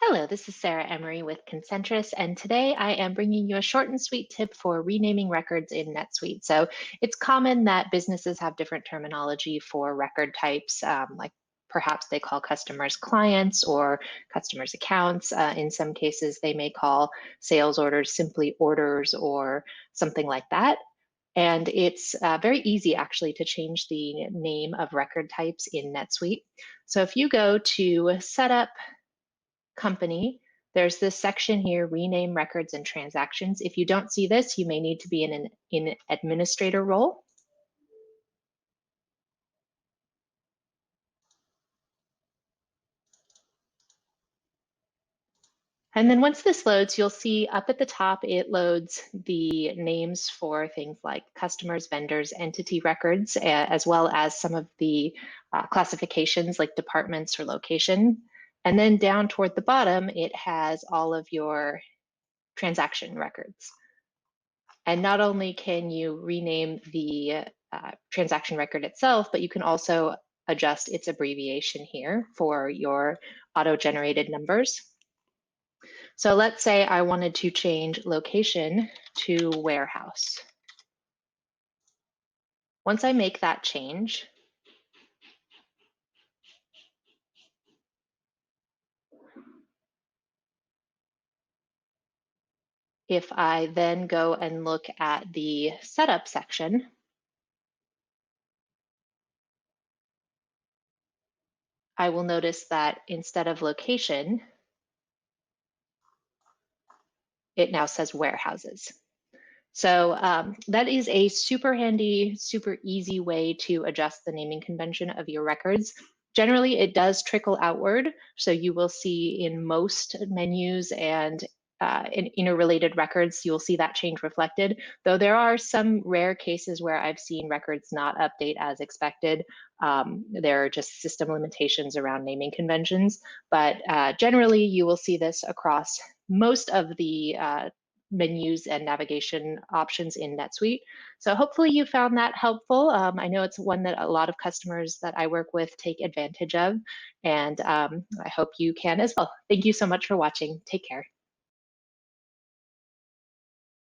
Hello, this is Sarah Emery with Concentrus, and today I am bringing you a short and sweet tip for renaming records in NetSuite. So it's common that businesses have different terminology for record types, like perhaps they call customers clients or customers accounts. In some cases, they may call sales orders simply orders or something like that. And it's very easy actually to change the name of record types in NetSuite. So if you go to Setup, Company, there's this section here, rename records and transactions. If you don't see this, you may need to be in an administrator role. And then once this loads, you'll see up at the top, it loads the names for things like customers, vendors, entity records, as well as some of the classifications like departments or location. And then down toward the bottom, it has all of your transaction records. And not only can you rename the transaction record itself, but you can also adjust its abbreviation here for your auto-generated numbers. So let's say I wanted to change location to warehouse. Once I make that change, if I then go and look at the setup section, I will notice that instead of location, it now says warehouses. So that is a super handy, super easy way to adjust the naming convention of your records. Generally, it does trickle outward. So you will see in most menus and in interrelated records, you'll see that change reflected, though there are some rare cases where I've seen records not update as expected. There are just system limitations around naming conventions, but generally you will see this across most of the menus and navigation options in NetSuite. So hopefully you found that helpful. I know it's one that a lot of customers that I work with take advantage of, and I hope you can as well. Thank you so much for watching. Take care.